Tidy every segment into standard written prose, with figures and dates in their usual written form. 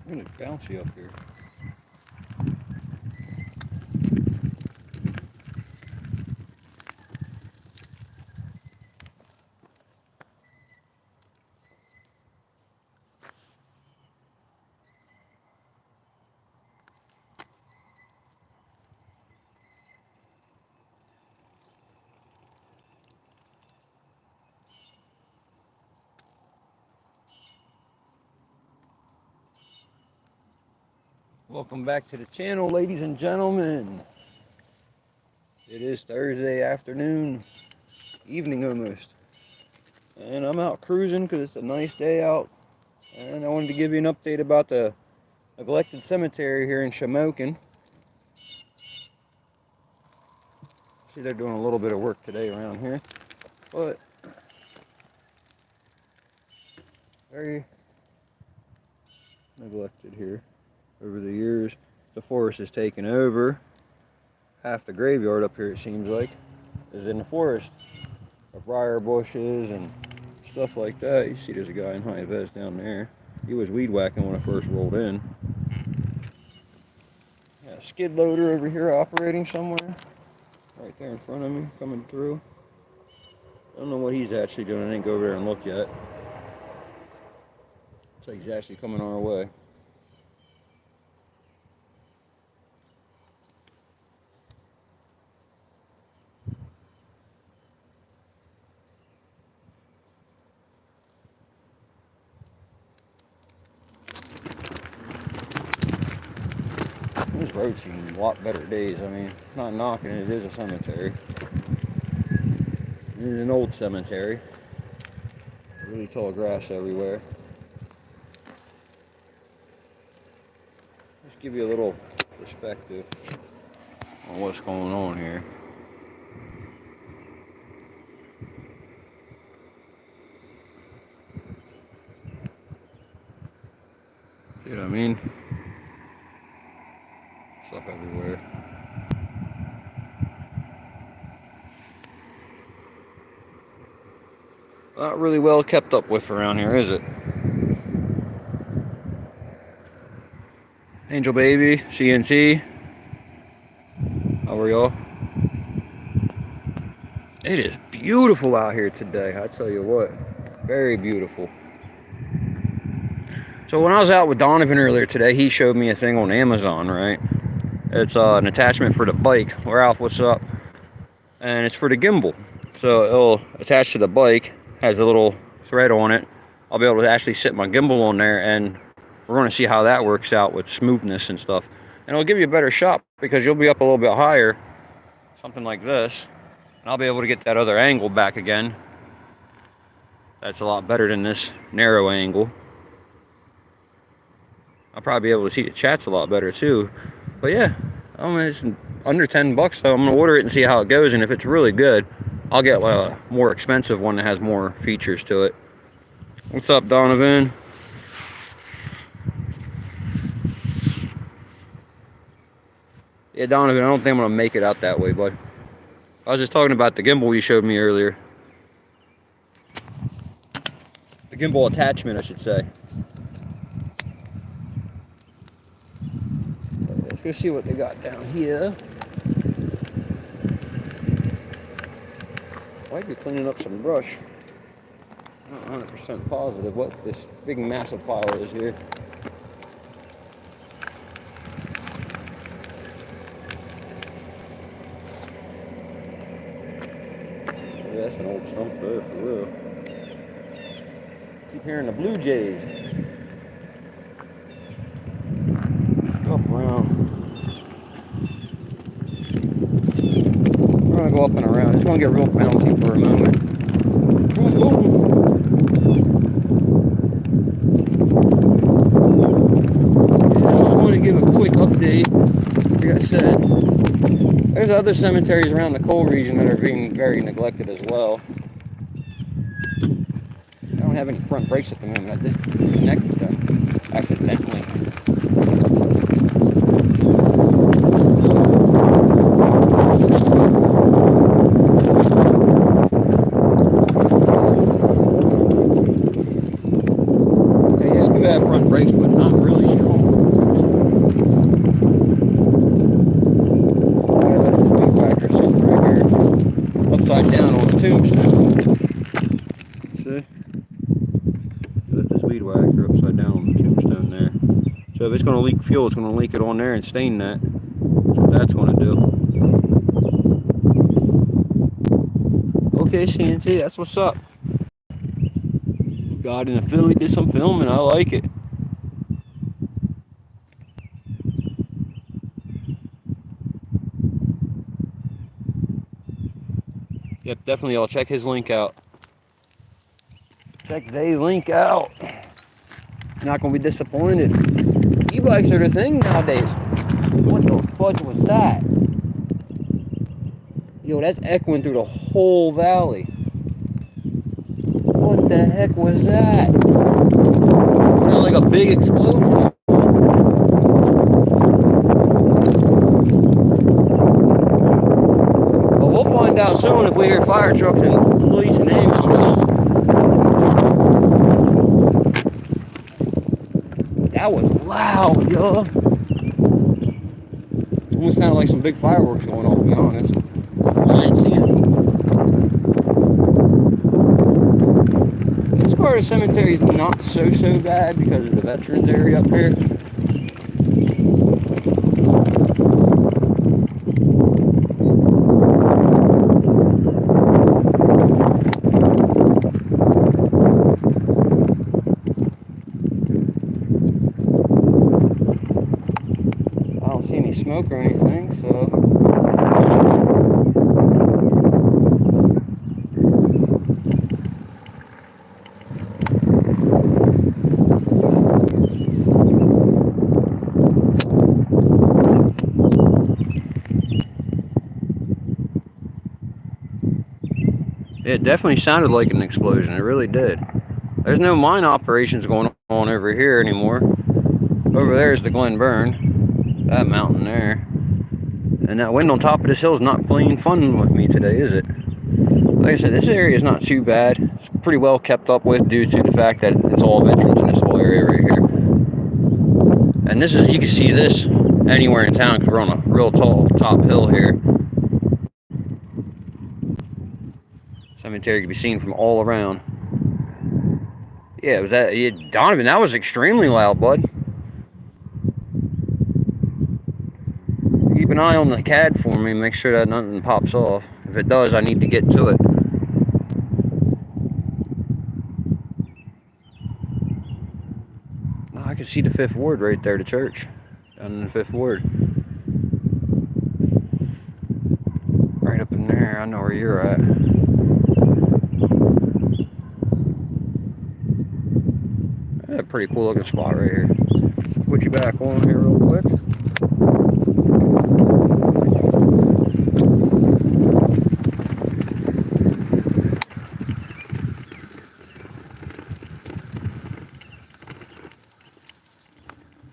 Really bouncy up here. Welcome back to the channel, ladies and gentlemen. It is Thursday afternoon, evening almost. And I'm out cruising because it's a nice day out. And I wanted to give you an update about the neglected cemetery here in Shamokin. See, they're doing a little bit of work today around here. But very neglected here. Over the years, the forest has taken over. Half the graveyard up here, it seems like, is in the forest. The briar bushes and stuff like that. You see there's a guy in high vest down there. He was weed whacking when I first rolled in. Got a skid loader over here operating somewhere. Right there in front of me, coming through. I don't know what he's actually doing. I didn't go over there and look yet. Looks like he's actually coming our way. This road's seen a lot better days. I mean, not knocking it, it is a cemetery. It is an old cemetery. Really tall grass everywhere. Just give you a little perspective on what's going on here. See what I mean? Stuff everywhere. Not really well kept up with around here, is it? Angel Baby, CNC. How are y'all? It is beautiful out here today, I tell you what. Very beautiful. So when I was out with Donovan earlier today, he showed me a thing on Amazon, right? It's an attachment for the bike. Ralph, what's up? And it's for the gimbal. So it'll attach to the bike, has a little thread on it. I'll be able to actually sit my gimbal on there, and we're going to see how that works out with smoothness and stuff. And it'll give you a better shot because you'll be up a little bit higher, something like this. And I'll be able to get that other angle back again. That's a lot better than this narrow angle. I'll probably be able to see the chats a lot better too. But yeah, I mean, it's under 10 bucks, so I'm going to order it and see how it goes. And if it's really good, I'll get a more expensive one that has more features to it. What's up, Donovan? Yeah, Donovan, I don't think I'm going to make it out that way, bud. I was just talking about the gimbal you showed me earlier. The gimbal attachment, I should say. Let's go see what they got down here. I might be cleaning up some brush. I'm not 100% positive what this big massive pile is here. Yeah, that's an old stump there for real. Keep hearing the blue jays. Stuff around. We're gonna go up and around. It's gonna get real bouncy for a moment. Yeah, I just wanted to give a quick update. Like I said, there's other cemeteries around the coal region that are being very neglected as well. I don't have any front brakes at the moment. I just disconnected them accidentally. Yeah, I do have front brakes, but not really strong. See? Lift this weed whacker upside down on the tombstone there. So if it's going to leak fuel, it's going to leak it on there and stain that. That's what that's going to do. Okay, Shanty, that's what's up. Got in Philly, did some filming. I like it. Yep, definitely. I'll check his link out. Check the link out. You're not going to be disappointed. E-bikes are the thing nowadays. What the fudge was that? Yo, that's echoing through the whole valley. What the heck was that? Sounded like a big explosion. Well, we'll find out soon if we hear fire trucks and police and ambulances. That was loud, yo. Almost sounded like some big fireworks going off, to be honest. I ain't seen it. This part of the cemetery is not so bad because of the veterans area up here. I don't see any smoke or anything, so. It definitely sounded like an explosion. It really did. There's no mine operations going on over here anymore. Over there is the Glen Burn. That mountain there. And that wind on top of this hill is not playing fun with me today, is it? Like I said, this area is not too bad. It's pretty well kept up with due to the fact that it's all veterans in this whole area right here. And this is, you can see this anywhere in town because we're on a real tall top hill here. Cemetery can be seen from all around. Yeah, was that Donovan? That was extremely loud, bud. Keep an eye on the CAD for me. Make sure that nothing pops off. If it does, I need to get to it. Oh, I can see the 5th Ward right there, the church down in the 5th Ward. Right up in there. I know where you're at. A pretty cool looking spot right here. Put you back on here real quick.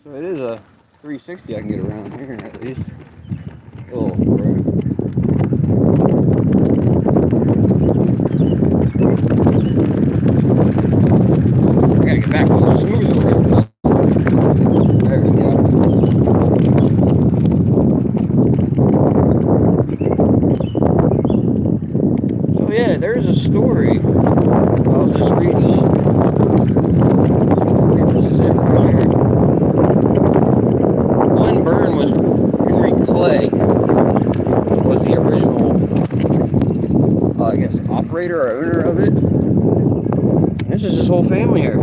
So it is a 360 I can get around here at least. Oh, right. I gotta get back on the smooth road. There we go. So yeah, there's a story. I was just reading. This is it right here. Glen Burn was Henry Clay. Was the original, I guess, operator or owner of it. This is his whole family here.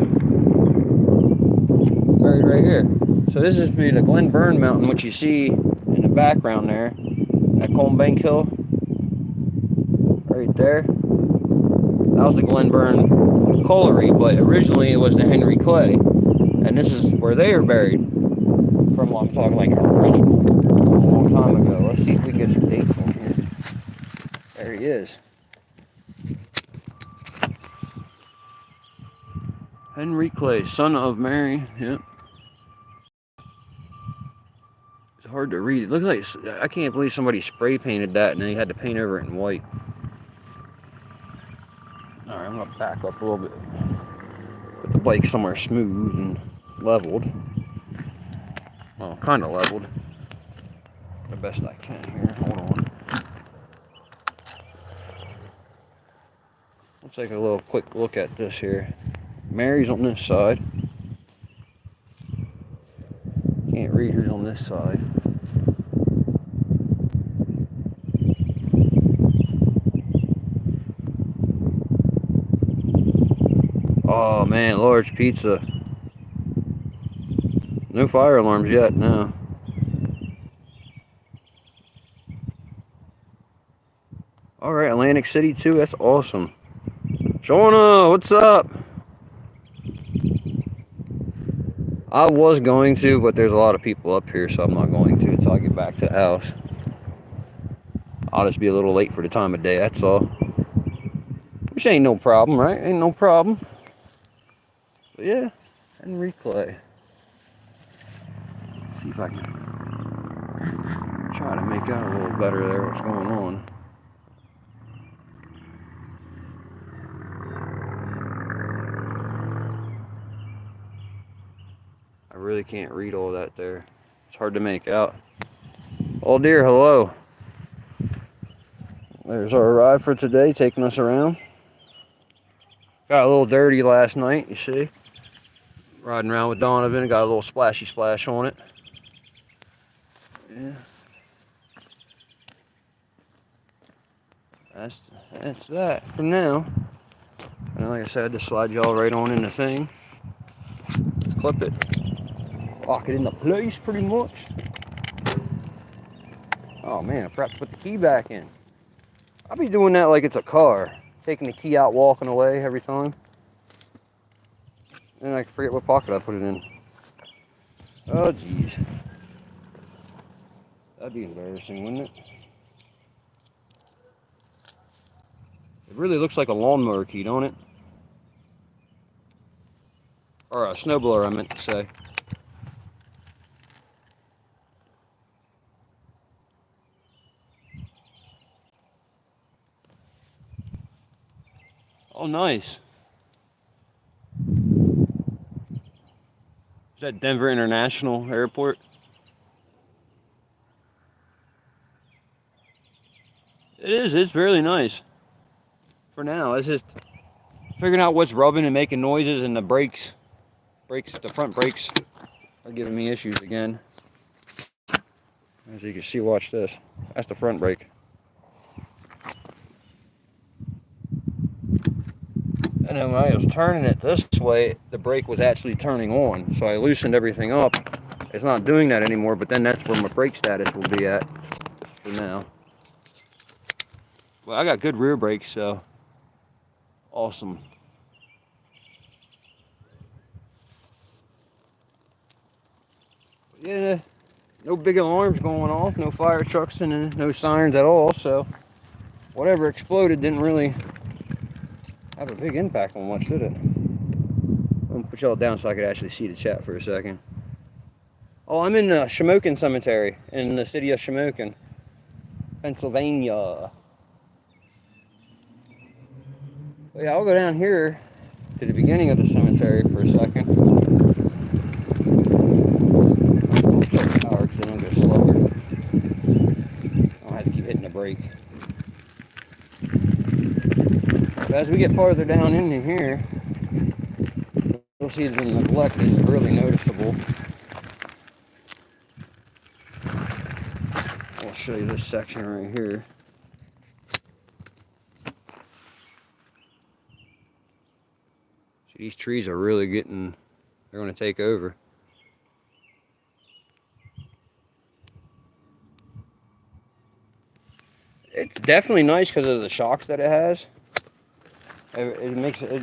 Right here. So this is the Glen Burn Mountain, which you see in the background there. That Colm Bank Hill. Right there. That was the Glen Burn colliery, but originally it was the Henry Clay. And this is where they are buried. From what I'm talking like original. A long time ago. Let's see if we can get some dates on here. There he is. Henry Clay, son of Mary. Yep. It's hard to read. It looks like, I can't believe somebody spray painted that and then he had to paint over it in white. Alright, I'm gonna back up a little bit. Put the bike somewhere smooth and leveled. Well, kind of leveled. The best I can here. Hold on. Let's take a little quick look at this here. Mary's on this side. Can't read who's on this side. Oh man, large pizza. No fire alarms yet, no. Alright, Atlantic City too, that's awesome. Shauna, what's up? I was going to, but there's a lot of people up here, so I'm not going to until I get back to the house. I'll just be a little late for the time of day, that's all. Which ain't no problem, right? Ain't no problem. But yeah, and replay. Let's see if I can try to make out a little better there what's going on. I really can't read all that there. It's hard to make out. Oh dear, hello. There's our ride for today, taking us around. Got a little dirty last night, you see. Riding around with Donovan, got a little splashy splash on it. Yeah. That's that for now. And like I said, just slide y'all right on in the thing. Clip it. Lock it into place pretty much. Oh man, I forgot to put the key back in. I'll be doing that like it's a car. Taking the key out, walking away every time. And I forget what pocket I put it in. Oh geez. That'd be embarrassing, wouldn't it? It really looks like a lawnmower key, don't it? Or a snowblower, I meant to say. Oh, nice. Is that Denver International Airport? It is. It's really nice. For now, it's just figuring out what's rubbing and making noises, and the brakes, the front brakes are giving me issues again. As you can see, watch this. That's the front brake. And then when I was turning it this way, the brake was actually turning on. So I loosened everything up. It's not doing that anymore, but then that's where my brake status will be at for now. Well, I got good rear brakes, so awesome. Yeah, no big alarms going off, no fire trucks, and no sirens at all, so whatever exploded didn't really have a big impact on much, did it? I'm gonna put y'all down so I could actually see the chat for a second. Oh, I'm in the Shamokin Cemetery in the city of Shamokin, Pennsylvania. Well, yeah, I'll go down here to the beginning of the cemetery for a second. Power, because then I'll go slower. I'll have to keep hitting the brake. But as we get farther down into here, you'll see the neglect is really noticeable. I'll show you this section right here. See, these trees are really getting, they're going to take over. It's definitely nice because of the shocks that it has. It makes it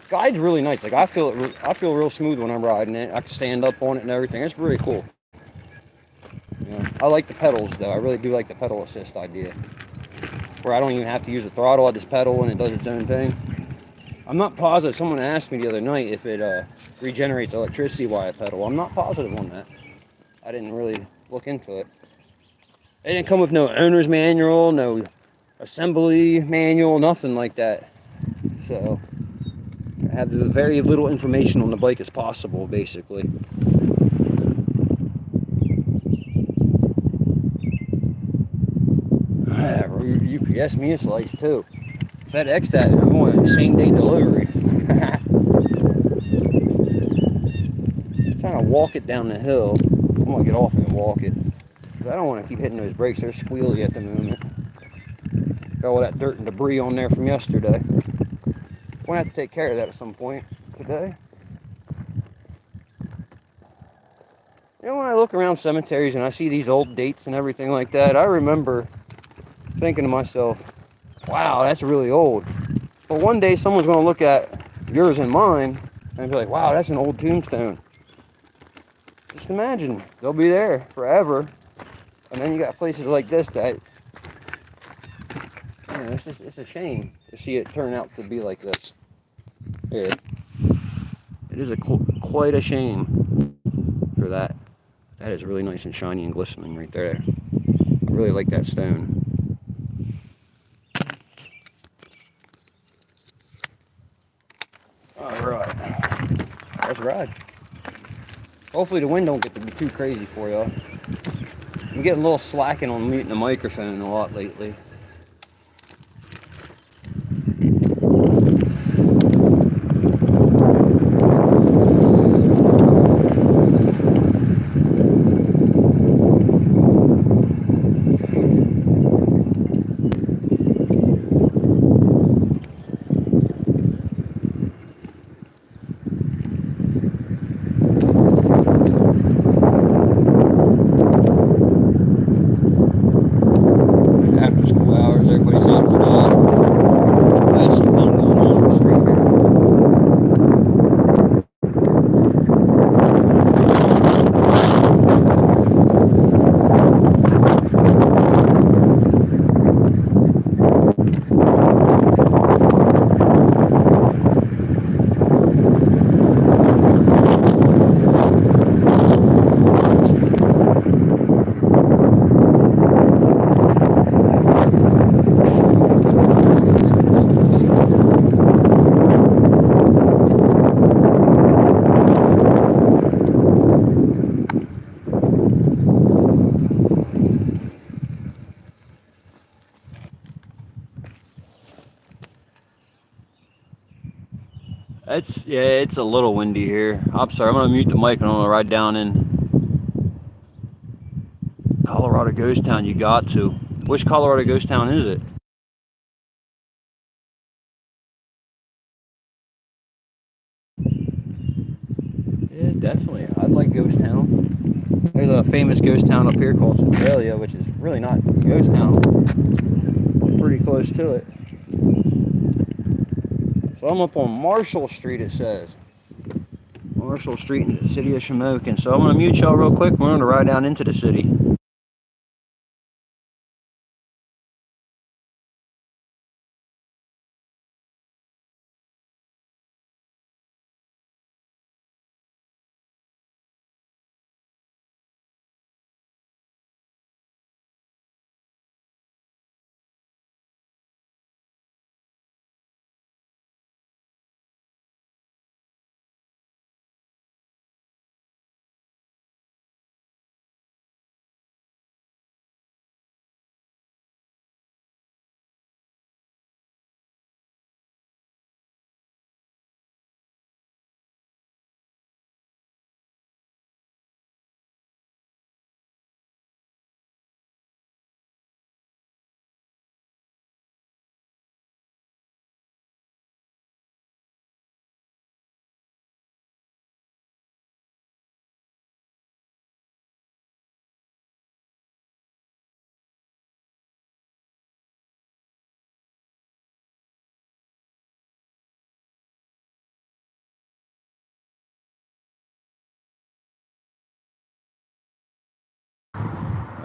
guides really nice. Like I feel real smooth when I'm riding it. I can stand up on it and everything. It's really cool. Yeah, I like the pedals though. I really do like the pedal assist idea, where I don't even have to use the throttle. I just pedal and it does its own thing. I'm not positive. Someone asked me the other night if it regenerates electricity while I pedal. I'm not positive on that. I didn't really look into it. It didn't come with no owner's manual, no assembly manual, nothing like that. So I have very little information on the bike as possible, basically. UPS me a slice too. FedEx that. I want same day delivery. Trying to walk it down the hill. I'm gonna get off and walk it. I don't want to keep hitting those brakes. They're squealy at the moment. Got all that dirt and debris on there from yesterday. We'll have to take care of that at some point today. You know, when I look around cemeteries and I see these old dates and everything like that, I remember thinking to myself, wow, that's really old. But one day someone's going to look at yours and mine and be like, wow, that's an old tombstone. Just imagine, they'll be there forever. And then you got places like this that, you know, it's a shame to see it turn out to be like this. Here. It is quite a shame for that. That is really nice and shiny and glistening right there. I really like that stone. Alright. Let's ride. Hopefully the wind don't get to be too crazy for y'all. I'm getting a little slacking on muting the microphone a lot lately. It's a little windy here. I'm sorry, I'm gonna mute the mic and I'm gonna ride down in Colorado Ghost Town. You got to. Which Colorado Ghost Town is it? Yeah, definitely. I'd like Ghost Town. There's a famous ghost town up here called Centralia, which is really not a ghost town. Pretty close to it. So I'm up on Marshall Street, it says. Marshall Street in the city of Shamokin. So I'm going to mute y'all real quick. We're going to ride down into the city.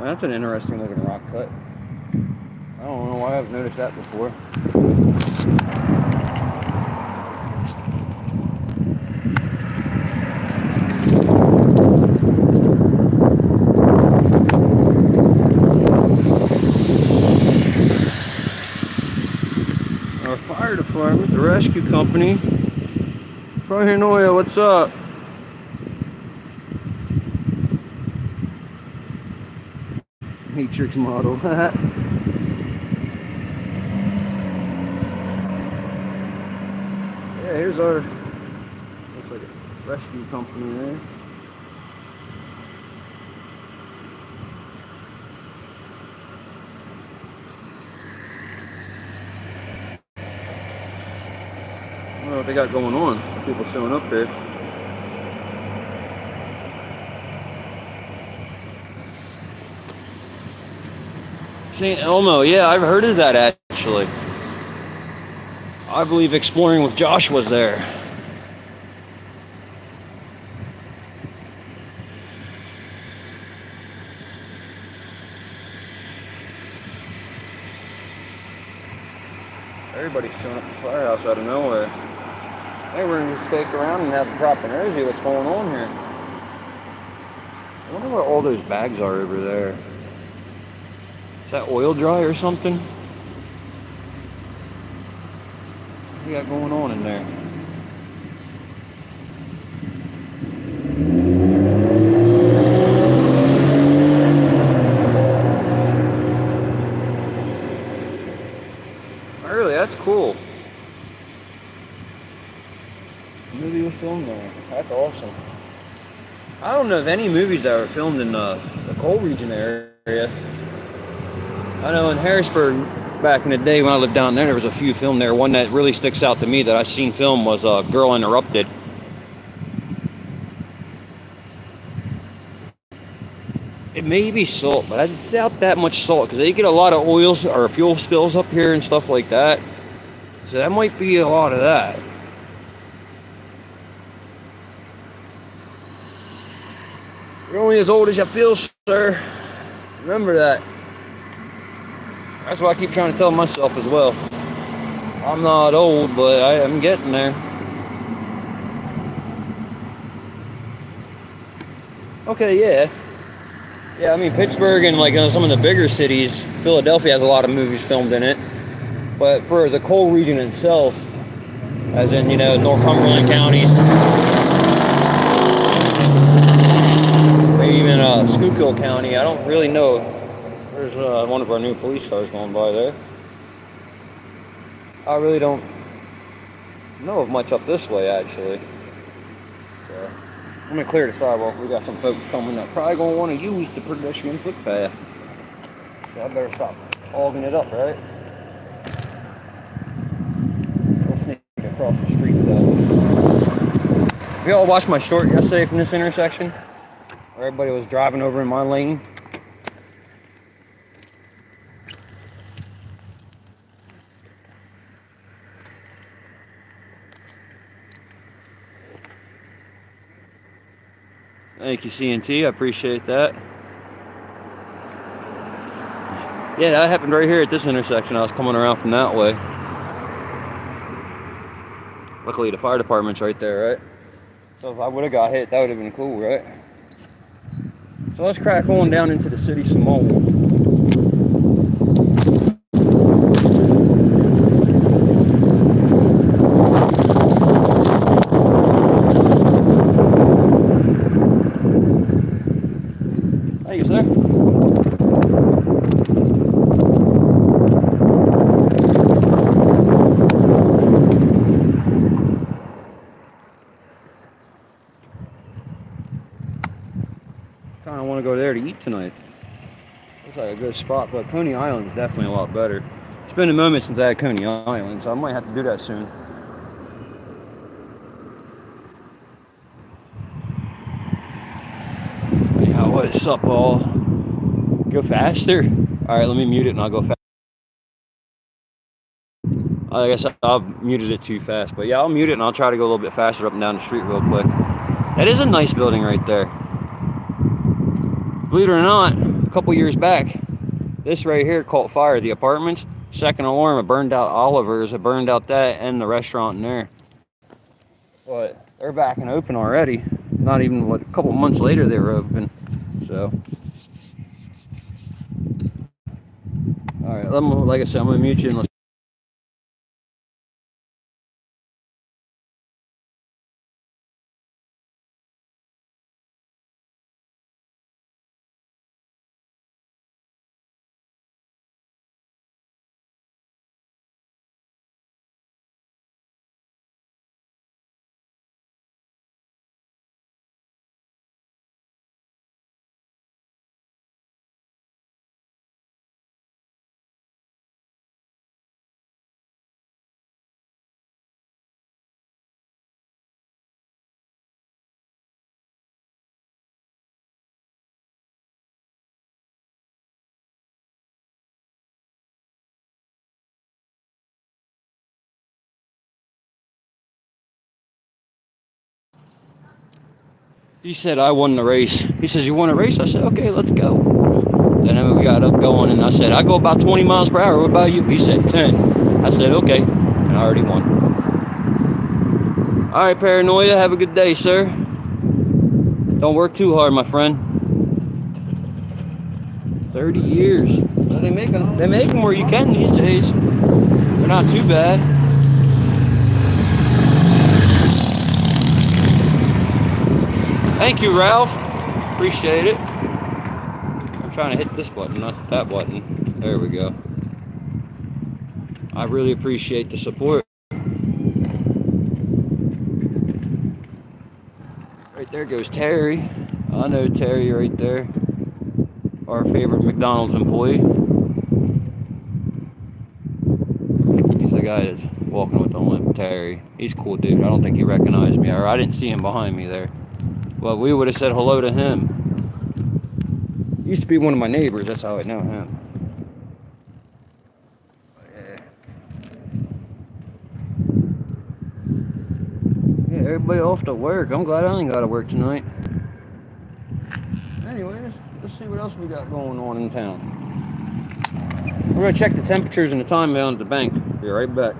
That's an interesting looking rock cut. I don't know why I haven't noticed that before. Our fire department, the rescue company. Prohinoya, what's up? Matrix model. there's our, looks like a rescue company there. I don't know what they got going on. People showing up here. St. Elmo, yeah, I've heard of that actually. I believe Exploring with Josh was there. Everybody's showing up at the firehouse out of nowhere. Hey, we're gonna just stake around and have a proper nosy what's going on here. I wonder what all those bags are over there. Is that oil dry or something? What do you got going on in there? Oh, really, that's cool. The movie was filmed there. That's awesome. I don't know of any movies that were filmed in the coal region area. I know in Harrisburg, back in the day when I lived down there, there was a few filmed there. One that really sticks out to me that I've seen film was Girl Interrupted. It may be salt, but I doubt that much salt because they get a lot of oils or fuel spills up here and stuff like that. So that might be a lot of that. You're only as old as you feel, sir. Remember that. That's what I keep trying to tell myself as well. I'm not old, but I'm getting there. Okay, yeah. Yeah, I mean, Pittsburgh and like some of the bigger cities, Philadelphia has a lot of movies filmed in it. But for the coal region itself, as in, Northumberland counties, maybe even Schuylkill County, I don't really know. There's one of our new police cars going by there. I really don't know of much up this way, actually. So, I'm going to clear the sidewalk. We got some folks coming up. Probably going to want to use the pedestrian footpath. So I better stop hogging it up, right? We'll sneak across the street, though. Y'all watched my short yesterday from this intersection? Where everybody was driving over in my lane. Thank you, CNT. I appreciate that. Yeah, that happened right here at this intersection. I was coming around from that way. Luckily, the fire department's right there, right? So if I would have got hit, that would have been cool, right? So let's crack on down into the city some more. Thank you, sir. Kind of want to go there to eat tonight. Looks like a good spot, but Coney Island is definitely a lot better. It's been a moment since I had Coney Island, so I might have to do that soon. Yeah, what's up, all? Go faster? Alright, let me mute it and I'll go fast. I guess I muted it too fast, but yeah, I'll mute it and I'll try to go a little bit faster up and down the street real quick. That is a nice building right there. Believe it or not, a couple years back, this right here caught fire. The apartments, second alarm, it burned out Oliver's, it burned out that and the restaurant in there. But they're back and open already. Not even a couple months later they were open. So, all right, like I said, I'm gonna mute you and let's He said I won the race. He says, you want a race? I said, okay, let's go. And then we got up going, and I said, I go about 20 miles per hour. What about you? He said 10. I said, okay. And I already won. All right, Paranoia, have a good day, sir. Don't work too hard, my friend. 30 years. Well, they make them where you can these days. They're not too bad. Thank you, Ralph. Appreciate it. I'm trying to hit this button, not that button. There we go. I really appreciate the support. Right there goes Terry. I know Terry right there. Our favorite McDonald's employee. He's the guy that's walking with the limp, Terry. He's a cool dude. I don't think he recognized me, or I didn't see him behind me there. Well, we would have said hello to him. He used to be one of my neighbors. That's how I know him. Yeah, everybody off to work. I'm glad I ain't got to work tonight. Anyways, let's see what else we got going on in town. We're going to check the temperatures and the time down at the bank. Be right back.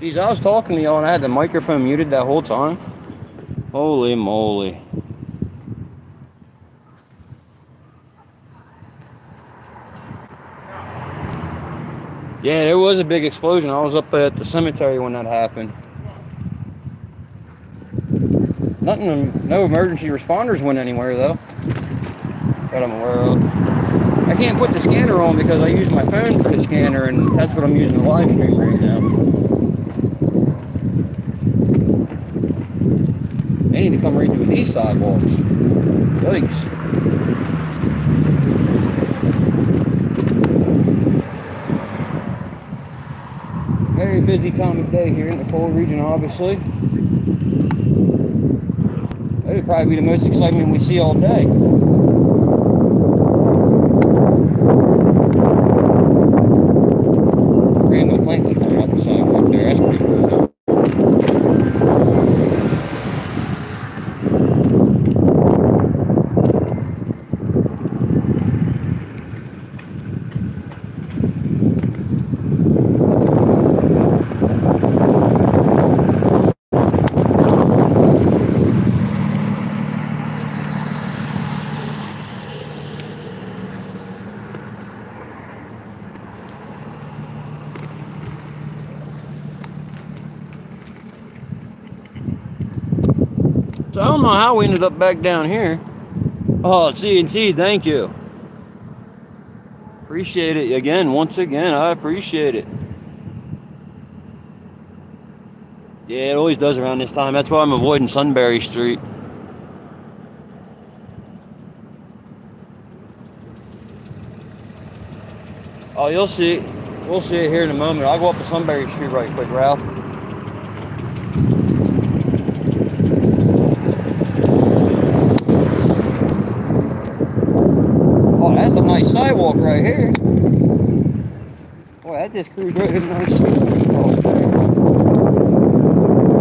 Jeez, I was talking to y'all and I had the microphone muted that whole time. Holy moly. Yeah, there was a big explosion. I was up at the cemetery when that happened. No emergency responders went anywhere though, that I'm aware of. I can't put the scanner on because I use my phone for the scanner, and that's what I'm using the live stream right now. They need to come right through these sidewalks. Yikes. Hey, very busy time of day here in the coal region, obviously. That would probably be the most excitement we see all day. Brand new plant coming out the sidewalk there. That's pretty cool. So I don't know how we ended up back down here. Oh, C&C, thank you. Appreciate it again, once again, I appreciate it. Yeah, it always does around this time. That's why I'm avoiding Sunbury Street. Oh, you'll see it. We'll see it here in a moment. I'll go up to Sunbury Street right quick, Ralph. Oh, that's a nice sidewalk right here. Boy, that just cruised right in nice across there.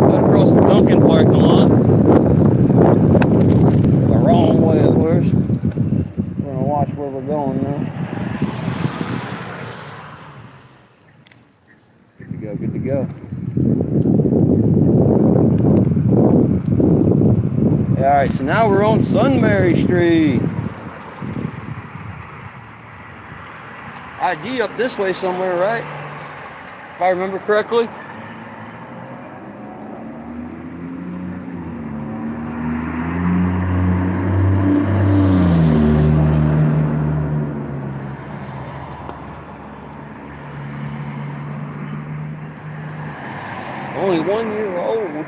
Got across the Duncan parking lot. The wrong way, of course. We're gonna watch where we're going now. Good to go. Yeah, alright, so now we're on Sunbury Street. ID up this way somewhere, right? If I remember correctly. Only 1 year old.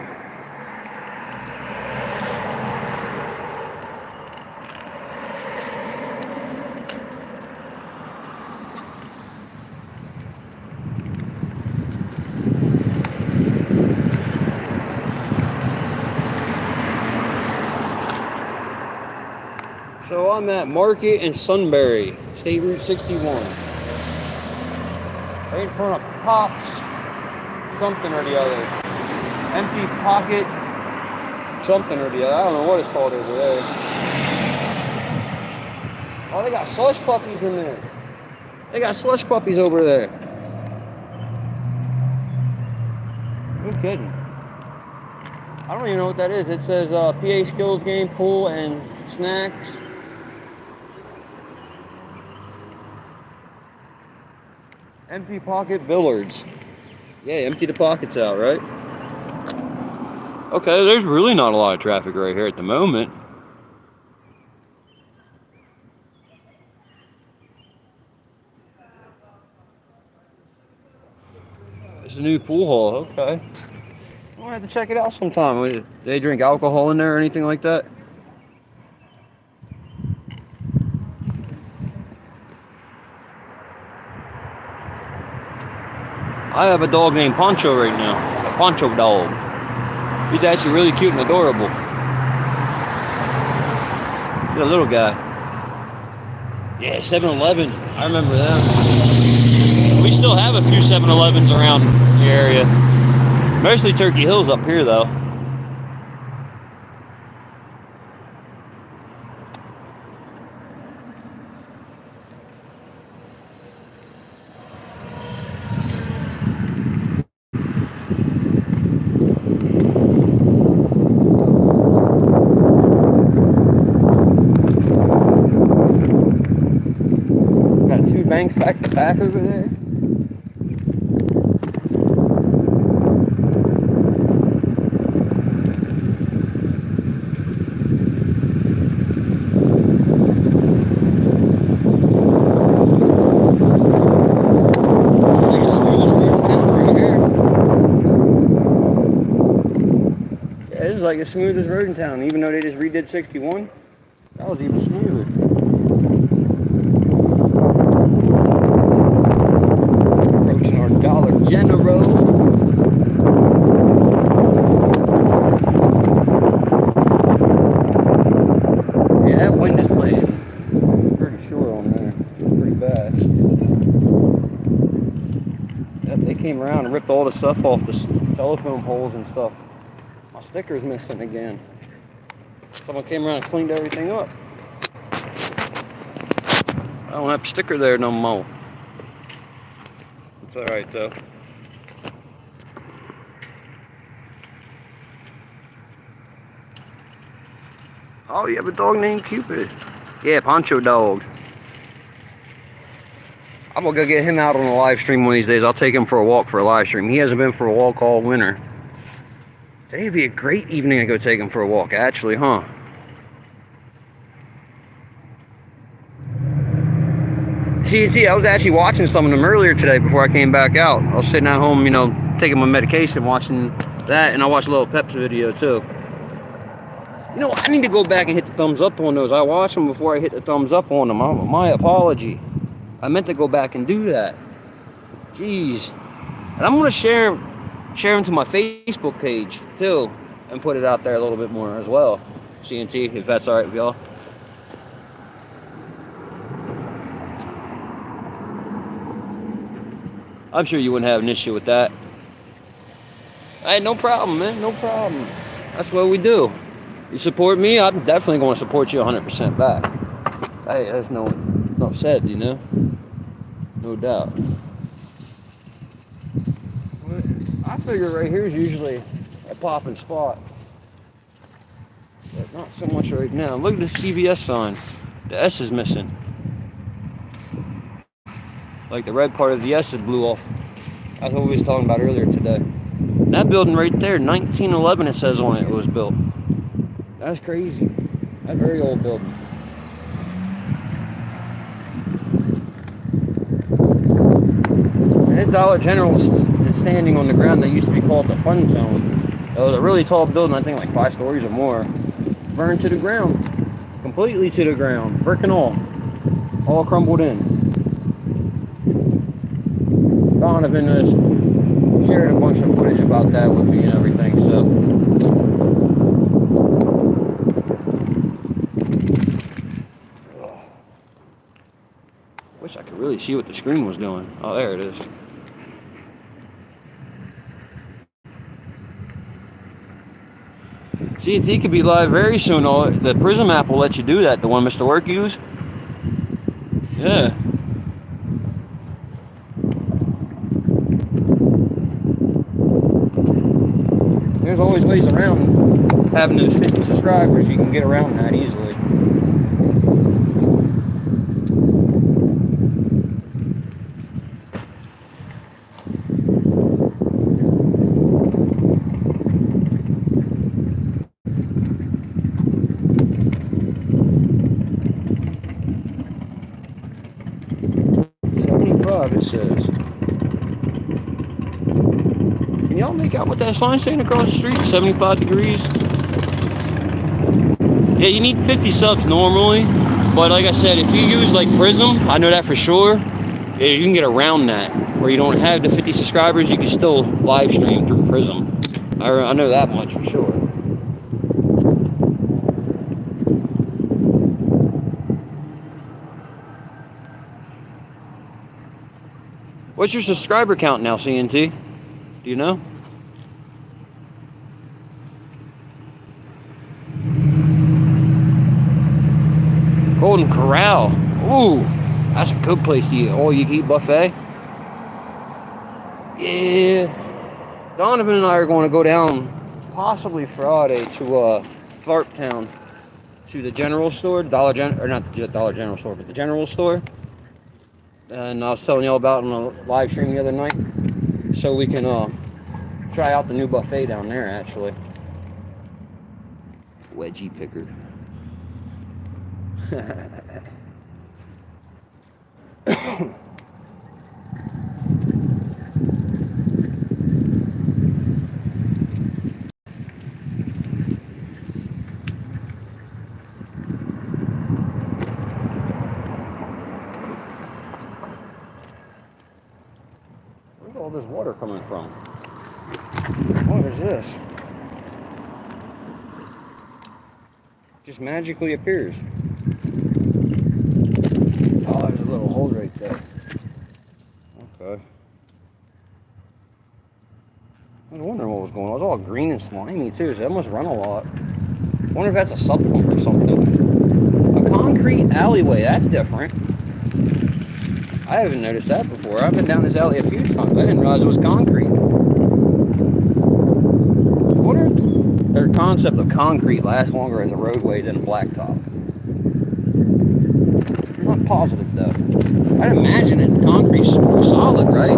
So I'm at Market and Sunbury, State Route 61. Right in front of Pops something or the other. Empty Pocket something or the other. I don't know what it's called over there. Oh, they got slush puppies in there. They got slush puppies over there. No kidding. I don't even know what that is. It says PA skills game, pool, and snacks. Empty Pocket Billiards. Yeah, empty the pockets out, right? Okay, there's really not a lot of traffic right here at the moment. It's a new pool hall, okay. I'll have to check it out sometime. Do they drink alcohol in there or anything like that? I have a dog named Poncho right now. A Poncho dog. He's actually really cute and adorable. He's a little guy. Yeah, 7-Eleven. I remember that. We still have a few 7-Elevens around the area. Mostly Turkey Hills up here, though. Banks back to back over there. Yeah, this is like the smoothest road in town, even though they just redid 61. That was even smoother. Dollar General. and ripped all the stuff off the telephone poles and stuff. My sticker's missing again. Someone came around and cleaned everything up. I don't have a sticker there no more. It's alright though. Oh, you have a dog named Cupid? Yeah, Poncho Dog. I'm gonna go get him out on a live stream one of these days. I'll take him for a walk for a live stream. He hasn't been for a walk all winter. Today'd be a great evening to go take him for a walk, actually, huh? See, I was actually watching some of them earlier today before I came back out. I was sitting at home, you know, taking my medication, watching that, and I watched a little Peps video too. You know, I need to go back and hit the thumbs up on those. I watched them before I hit the thumbs up on them. My apology. I meant to go back and do that. Jeez. And I'm going to share them to my Facebook page too, and put it out there a little bit more as well. CNT, if that's all right with y'all. I'm sure you wouldn't have an issue with that. Hey, no problem, man. No problem. That's what we do. You support me, I'm definitely going to support you 100% back. Hey, that's no said, you know? No doubt. I figure right here is usually a popping spot. But not so much right now. Look at the CVS sign. The S is missing. Like the red part of the S is blew off. That's what we was talking about earlier today. That building right there, 1911 it says on it was built. That's crazy. That's a very old building. And this Dollar General is standing on the ground that used to be called the Fun Zone. It was a really tall building, I think like 5 stories or more. Burned to the ground. Completely to the ground. Brick and all crumbled in. Donovan has shared a bunch of footage about that with me and everything, so. Wish I could really see what the screen was doing. Oh, there it is. CNT could be live very soon. The Prism app will let you do that, the one Mr. Work used. Yeah. There's always ways around having those 50 subscribers. You can get around that easily. It says. Can y'all make out what that sign saying across the street? 75 degrees. Yeah, you need 50 subs normally, but like I said, if you use like Prism, I know that for sure, you can get around that. Where you don't have the 50 subscribers, you can still live stream through Prism. I know that much for sure. What's your subscriber count now, CNT? Do you know? Golden Corral. Ooh, that's a good place to eat. All-you-can-eat buffet. Yeah. Donovan and I are going to go down possibly Friday to Tharptown to the general store, or not the Dollar General store, but the general store. And I was telling y'all about on a live stream the other night, so we can try out the new buffet down there. Actually, wedgie picker. All this water coming from? What is this? Just magically appears. Oh, there's a little hole right there. Okay. It was all green and slimy too, so it must run a lot. I wonder if that's a supplement or something. A concrete alleyway, that's different. I haven't noticed that before. I've been down this alley a few times. I didn't realize it was concrete. I wonder if their concept of concrete lasts longer as a roadway than a blacktop. I'm not positive though. I'd imagine it. Concrete's solid, right?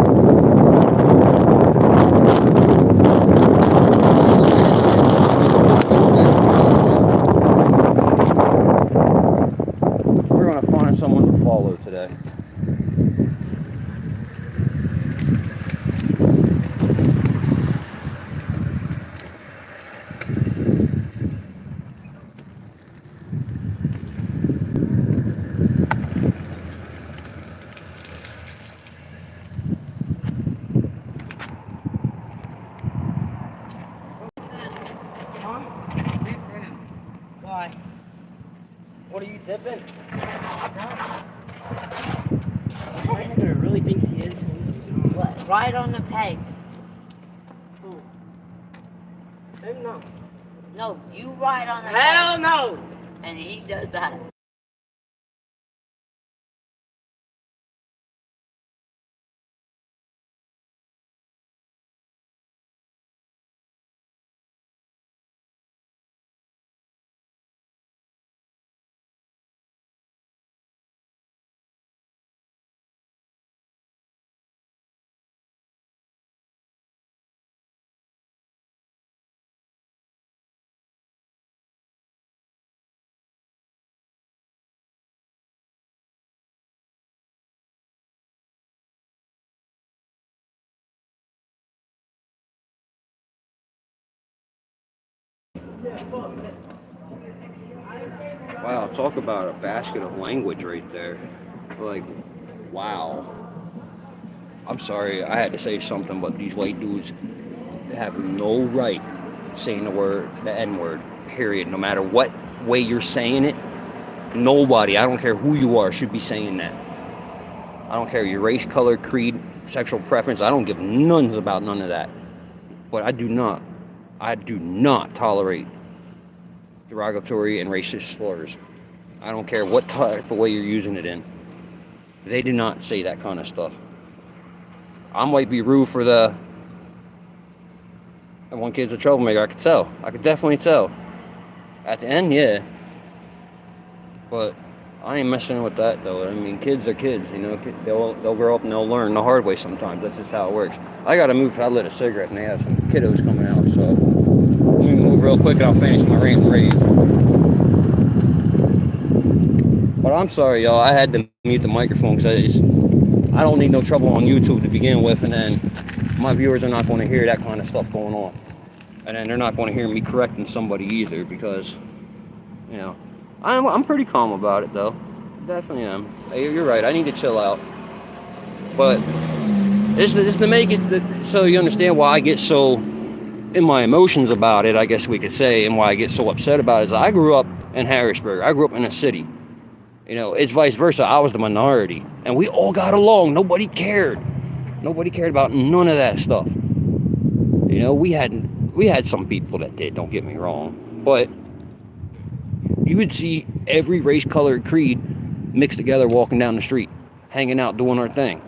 We're going to find someone to follow today. Why? What are you dipping? My nigga really thinks he is him. What? Right on the pegs. Who? Him no. No, you ride on the Hell pegs. no! And he does that. Wow, talk about a basket of language right there. Like, wow. I'm sorry, I had to say something, but these white dudes have no right saying the N-word, period. No matter what way you're saying it, nobody, I don't care who you are, should be saying that. I don't care your race, color, creed, sexual preference. I don't give nuns about none of that. But I do not tolerate derogatory and racist slurs. I don't care what type of way you're using it in. They do not say that kind of stuff. I might be rude for the one kid's a troublemaker. I could tell. I could definitely tell. At the end, yeah. But I ain't messing with that though. I mean, kids are kids, you know. They'll grow up and they'll learn the hard way sometimes. That's just how it works. I gotta move. I lit a cigarette and they have some kiddos coming out, so let me move real quick and I'll finish my rant and rave. But I'm sorry, y'all. I had to mute the microphone because I don't need no trouble on YouTube to begin with, and then my viewers are not going to hear that kind of stuff going on, and then they're not going to hear me correcting somebody either because, you know, I'm pretty calm about it though. Definitely am. Hey, you're right. I need to chill out. But this to make it so you understand why I get so in my emotions about it, I guess we could say, and why I get so upset about it is I grew up in Harrisburg. I grew up in a city. You know, it's vice versa. I was the minority, and we all got along. Nobody cared. Nobody cared about none of that stuff. You know, we had some people that did. Don't get me wrong, but you would see every race, color, creed mixed together, walking down the street, hanging out, doing our thing,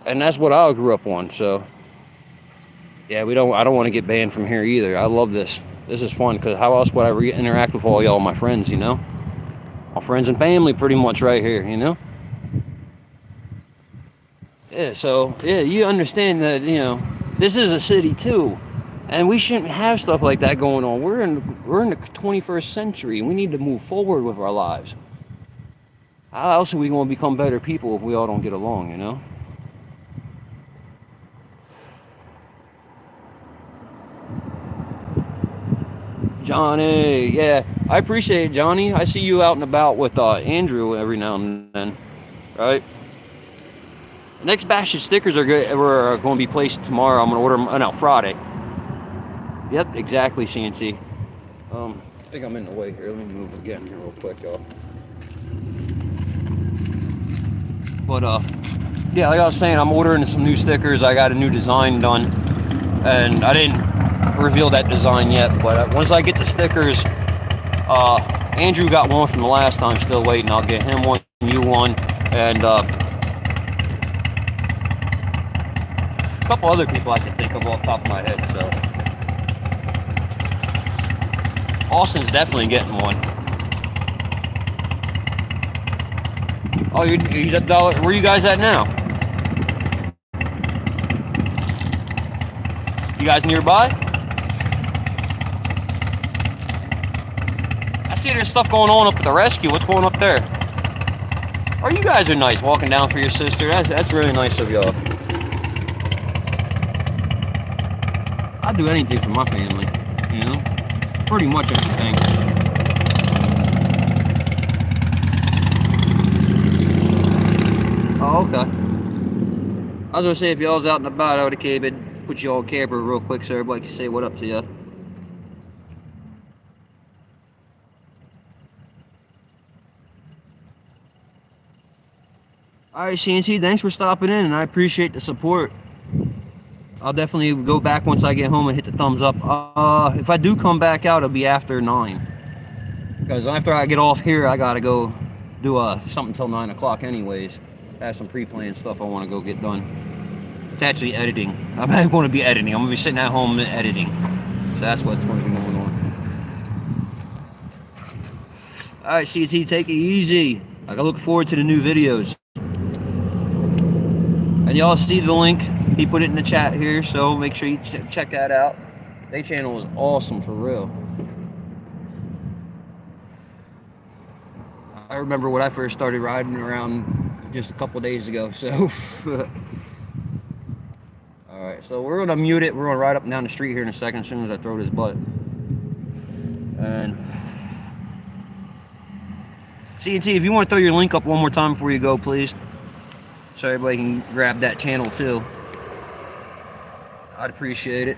and that's what I grew up on. So, yeah, I don't want to get banned from here either. I love this. This is fun because how else would I interact with all y'all, my friends? You know. My friends and family pretty much right here, you know? Yeah, so, yeah, you understand that, you know, this is a city too. And we shouldn't have stuff like that going on. We're in the 21st century. We need to move forward with our lives. How else are we going to become better people if we all don't get along, you know? Johnny, yeah, I appreciate it, Johnny. I see you out and about with Andrew every now and then, right? The next batch of stickers are going to be placed tomorrow. I'm going to order them, no, Friday. Yep, exactly, CNC. I think I'm in the way here. Let me move again here real quick, y'all. But, yeah, like I was saying, I'm ordering some new stickers. I got a new design done. and I didn't reveal that design yet. But once I get the stickers, Andrew got one from the last time, still waiting. I'll get him one, you one, and a couple other people I can think of off the top of my head. So Austin's definitely getting one. Oh, you dollar. Where you guys at now? You guys nearby? I see there's stuff going on up at the rescue. What's going up there? Oh, you guys are nice, walking down for your sister. That's really nice of y'all. I'd do anything for my family, you know? Pretty much anything. Oh, okay. I was gonna say, if y'all was out and about, I would have came and put you on camera real quick so everybody can say what up to you. Alright, CNT, thanks for stopping in, and I appreciate the support. I'll definitely go back once I get home and hit the thumbs up. If I do come back out, it'll be after 9. Because after I get off here, I gotta go do something till 9 o'clock anyways. I have some pre-planned stuff I want to go get done. It's actually editing. I'm going to be editing. I'm going to be sitting at home editing. So that's what's going to be going on. Alright, CT, take it easy. I look forward to the new videos. And y'all see the link. He put it in the chat here, so make sure you check that out. Their channel is awesome, for real. I remember when I first started riding around just a couple days ago, so. Alright, so we're gonna mute it. We're gonna ride up and down the street here in a second as soon as I throw this butt. And CNT, if you want to throw your link up one more time before you go, please. So everybody can grab that channel too. I'd appreciate it.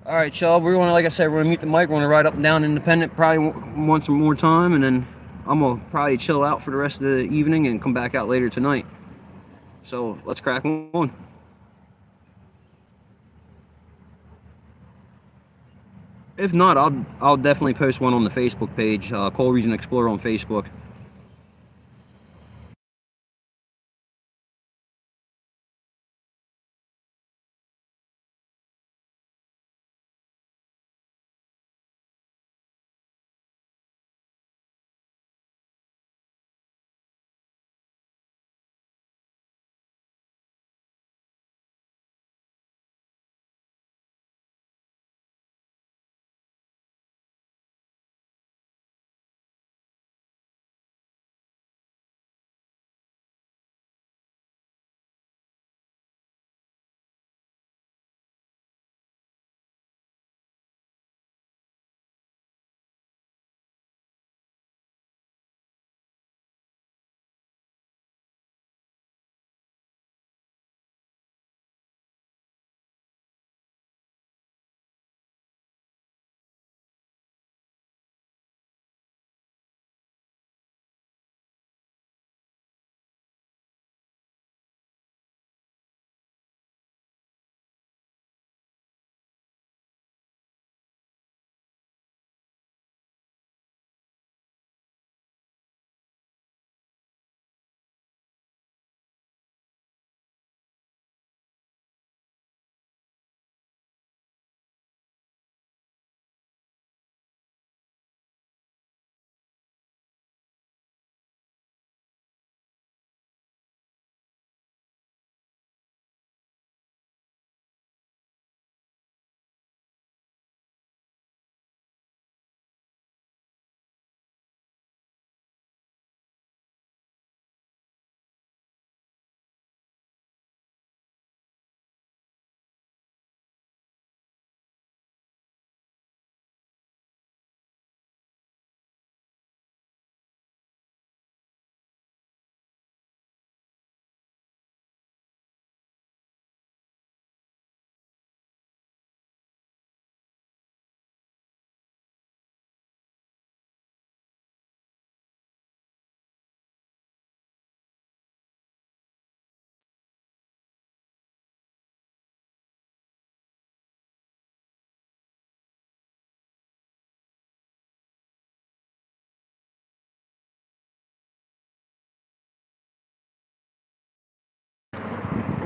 Alright, y'all, we're gonna, like I said, we're gonna mute the mic. We're gonna ride up and down Independent probably one some more time, and then I'm gonna probably chill out for the rest of the evening and come back out later tonight. So let's crack on. If not, I'll definitely post one on the Facebook page, Coal Region Explorer on Facebook.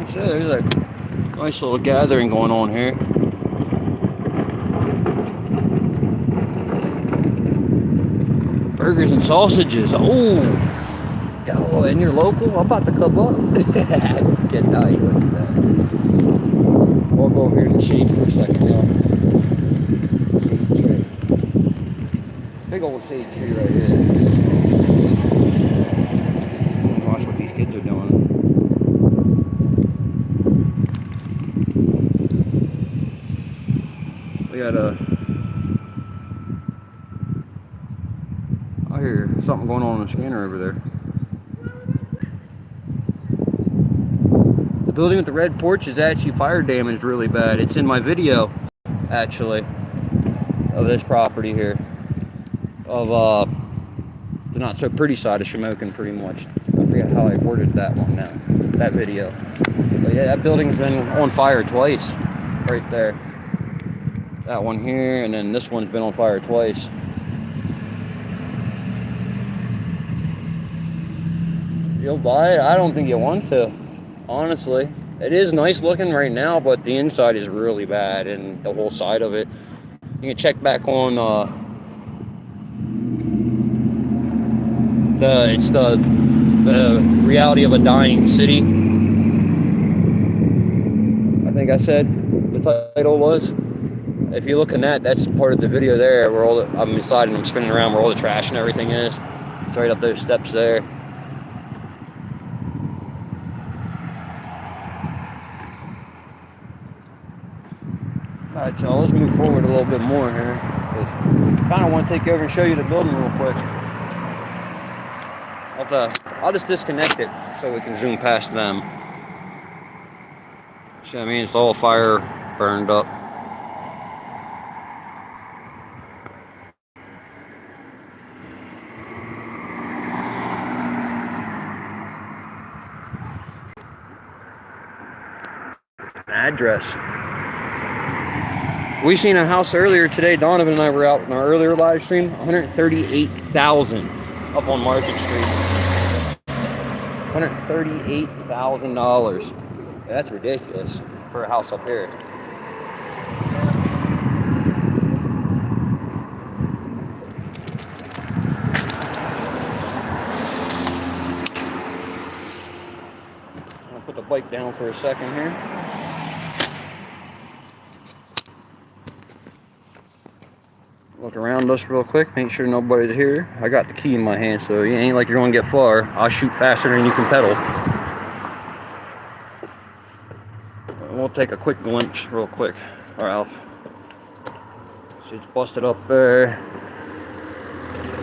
Like I said, there's a nice little gathering going on here. Burgers and sausages. Oh, yo, and you're local? I'm about to come up. Just kidding. No, you look at that. We'll go over here in the shade for a second, y'all. Shade tree. Big old shade tree right here. Watch what these kids are doing. We got I hear something going on in the scanner over there. The building with the red porch is actually fire damaged really bad. It's in my video, actually, of this property here. Of the not so pretty side of Shamokin, pretty much. I forget how I worded that one now. That video. But yeah, that building's been on fire twice. Right there. That one here, and then this one's been on fire twice. You'll buy it? I don't think you want to, honestly. It is nice looking right now, but the inside is really bad, and the whole side of it. You can check back on it's the reality of a dying city. I think I said the title was. If you look in that, that's part of the video there where all I'm inside and I'm spinning around where all the trash and everything is. It's right up those steps there. Alright, y'all, let's move forward a little bit more here. I kind of want to take you over and show you the building real quick. I'll just disconnect it so we can zoom past them. See what I mean? It's all fire burned up. Address. We seen a house earlier today. Donovan and I were out in our earlier live stream. $138,000 up on Market Street. $138,000. That's ridiculous for a house up here. I'm gonna put the bike down for a second here. Look around us real quick, make sure nobody's here. I got the key in my hand, so it ain't like you're gonna get far. I'll shoot faster than you can pedal. We'll take a quick glimpse real quick. All right, Alf. See, it's busted up there.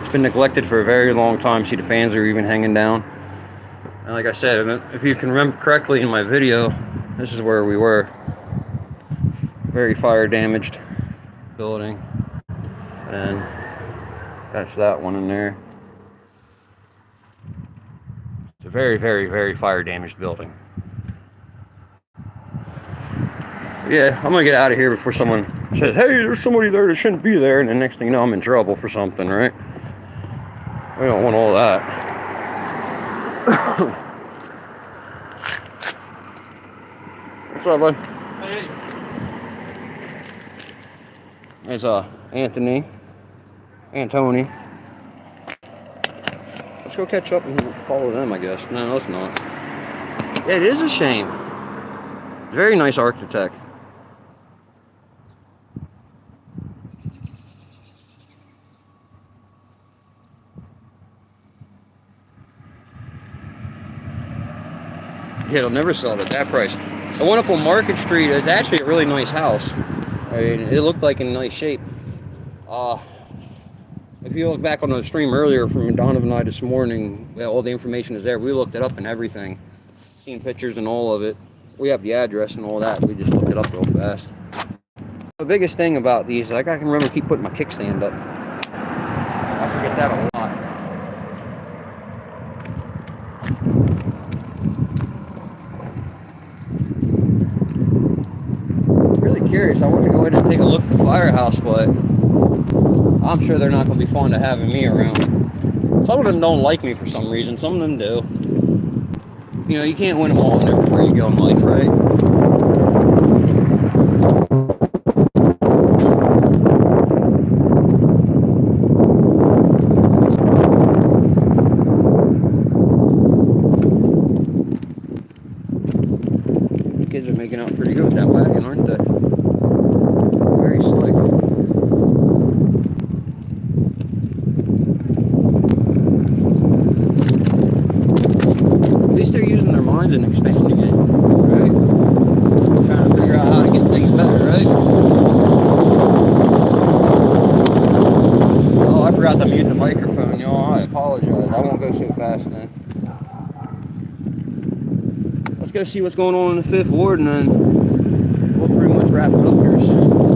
It's been neglected for a very long time. See, the fans are even hanging down. And like I said, if you can remember correctly in my video, this is where we were. Very fire damaged building. And that's that one in there. It's a very, very, very fire damaged building. Yeah, I'm gonna get out of here before someone says, hey, there's somebody there that shouldn't be there, and the next thing you know, I'm in trouble for something, right? We don't want all that. What's up, bud? Hey. There's Antony. Let's go catch up and follow them, I guess. No, let's not. Yeah, it is a shame. Very nice architect. Yeah, it'll never sell it at that price. The one up on Market Street is actually a really nice house. I mean, it looked like in nice shape. If you look back on the stream earlier from Donovan and I this morning, well, all the information is there. We looked it up and everything. Seen pictures and all of it. We have the address and all that. We just looked it up real fast. The biggest thing about these, like I can remember keep putting my kickstand up. I forget that a lot. Really curious. I want to go ahead and take a look at the firehouse, but I'm sure they're not going to be fond of having me around. Some of them don't like me for some reason. Some of them do. You know, you can't win them all everywhere you go in life, right? Kids are making out pretty good with that wagon, aren't they? Very slick. At least they're using their minds and expanding it, right? Trying to figure out how to get things better, right? Oh, I forgot to mute the microphone, y'all. I apologize. I won't go so fast then. Let's go see what's going on in the 5th Ward, and then we'll pretty much wrap it up here soon.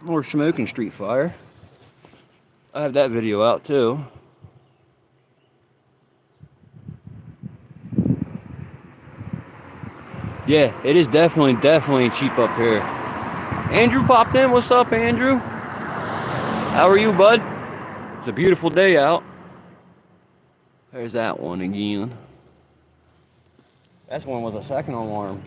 More Shamokin Street Fire. I have that video out too. Yeah, it is definitely cheap up here. Andrew popped in. What's up, Andrew? How are you, bud? It's a beautiful day out. There's that one again. That one was a second alarm.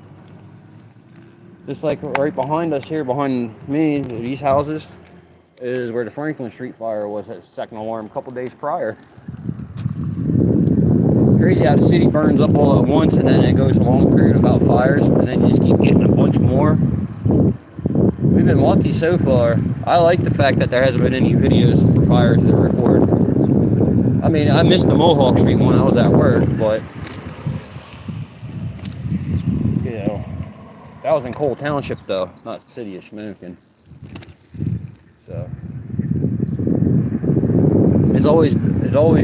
Just like right behind us here, behind me, these houses, is where the Franklin Street Fire was at second alarm a couple days prior. Crazy how the city burns up all at once and then it goes a long period without fires and then you just keep getting a bunch more. We've been lucky so far. I like the fact that there hasn't been any videos for fires to record. I mean, I missed the Mohawk Street one, I was at work, but you know, that was in Cole Township though, not the city of Shamokin. So it's always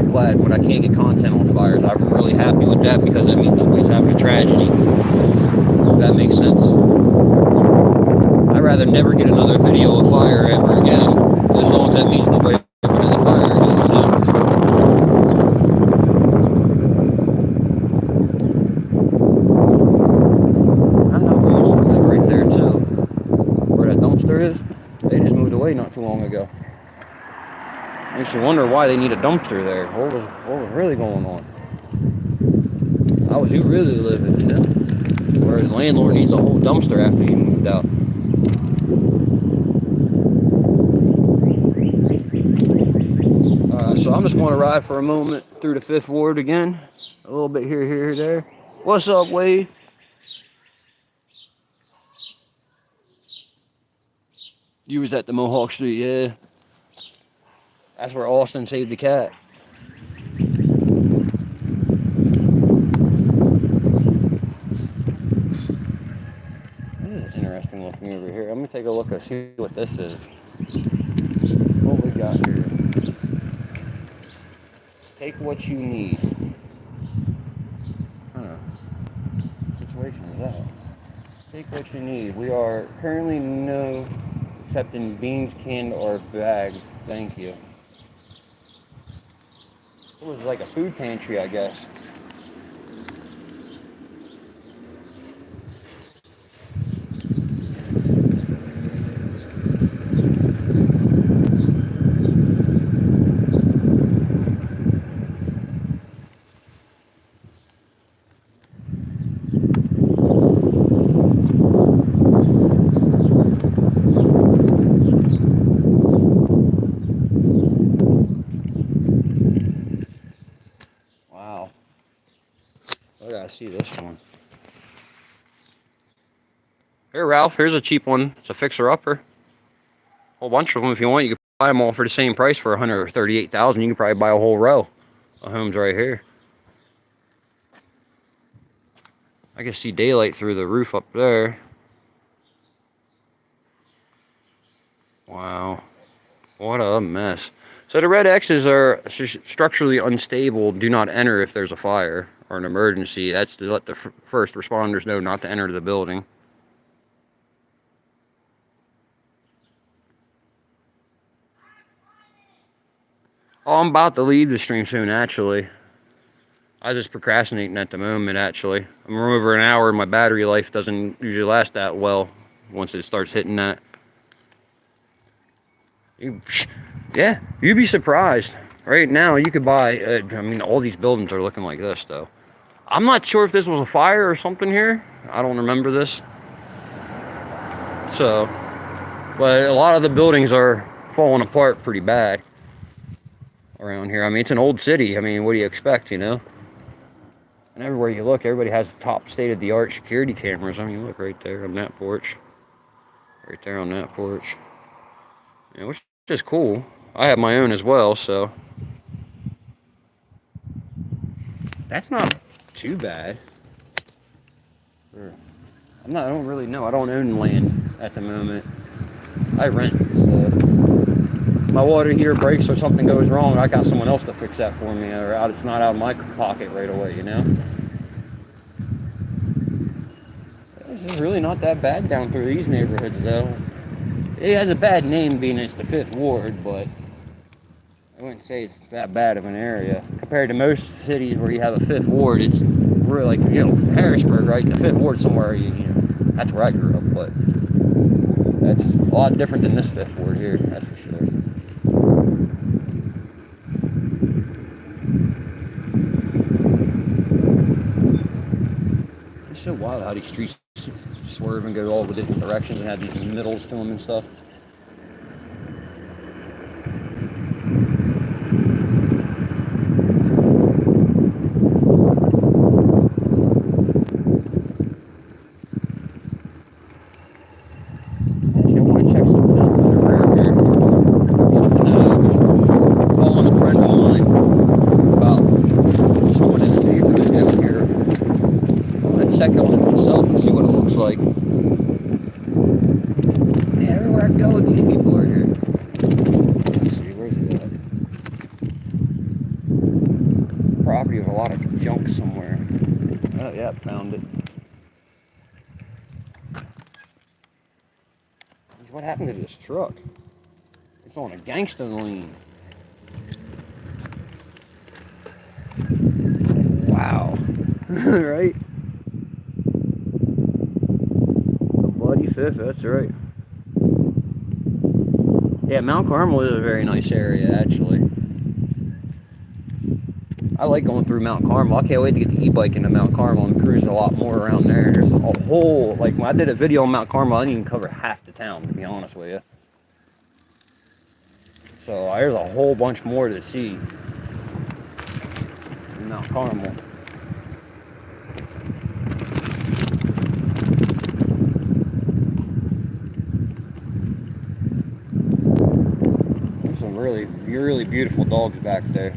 glad when I can't get content on fires. I'm really happy with that because that means nobody's having a tragedy. If that makes sense. I'd rather never get another video of fire ever again, as long as that means nobody ever has a fire again, you know? I know who used to live right there too. Where that dumpster is. They just moved away not too long ago. Makes you wonder why they need a dumpster there. What was really going on? How was you really living, you know? Where the landlord needs a whole dumpster after you moved out. So I'm just going to ride for a moment through the 5th Ward again. A little bit here, there. What's up, Wade? You was at the Mohawk Street, yeah. That's where Austin saved the cat. take a look and see what this is. What we got here? Take what you need. Huh. What situation is that? Take what you need. We are currently no accepting beans, canned, or bagged. Thank you. It was like a food pantry, I guess. Wow. I gotta see this one. Here, Ralph, here's a cheap one. It's a fixer-upper. Whole bunch of them if you want. You can buy them all for the same price for $138,000. You can probably buy a whole row of homes right here. I can see daylight through the roof up there. Wow. What a mess. So the red X's are structurally unstable. Do not enter if there's a fire or an emergency. That's to let the first responders know not to enter the building. Oh, I'm about to leave the stream soon, actually. I'm just procrastinating at the moment, actually. I'm over an hour and my battery life doesn't usually last that well once it starts hitting that. Yeah, you'd be surprised. Right now, you could buy, I mean, all these buildings are looking like this, though. I'm not sure if this was a fire or something here. I don't remember this. So, but a lot of the buildings are falling apart pretty bad around here. I mean, it's an old city. I mean, what do you expect, you know? And everywhere you look, everybody has the top state-of-the-art security cameras. I mean, look right there on that porch. Right there on that porch. Yeah, which is cool. I have my own as well, so that's not too bad. I don't really know. I don't own land at the moment. I rent, so my water heater breaks or something goes wrong, I got someone else to fix that for me, or it's not out of my pocket right away, you know? This is really not that bad down through these neighborhoods, though. It has a bad name being it's the 5th Ward, but I wouldn't say it's that bad of an area. Compared to most cities where you have a 5th Ward, it's really like, you know, Harrisburg, right? The 5th Ward somewhere, you know, that's where I grew up, but that's a lot different than this 5th Ward here, that's for sure. It's so wild how these streets swerve and go all the different directions and have these middles to them and stuff. Actually, I want to check something out that are around here. Something that I'm calling a friend of mine about someone in the neighborhood down here. I'm going to check on it myself and see what it looks like. Yeah, everywhere I go, these people are here. Let's see, where's it at? Property of a lot of junk somewhere. Oh, yeah, found it. What happened to this truck? It's on a gangster lane. Wow. Right? The Bloody Fifth, that's right. Yeah, Mount Carmel is a very nice area, actually. I like going through Mount Carmel. I can't wait to get the e-bike into Mount Carmel and cruise a lot more around there. There's a whole, like when I did a video on Mount Carmel, I didn't even cover half the town, to be honest with you. So there's a whole bunch more to see in Mount Carmel. There's some really, really beautiful dogs back there.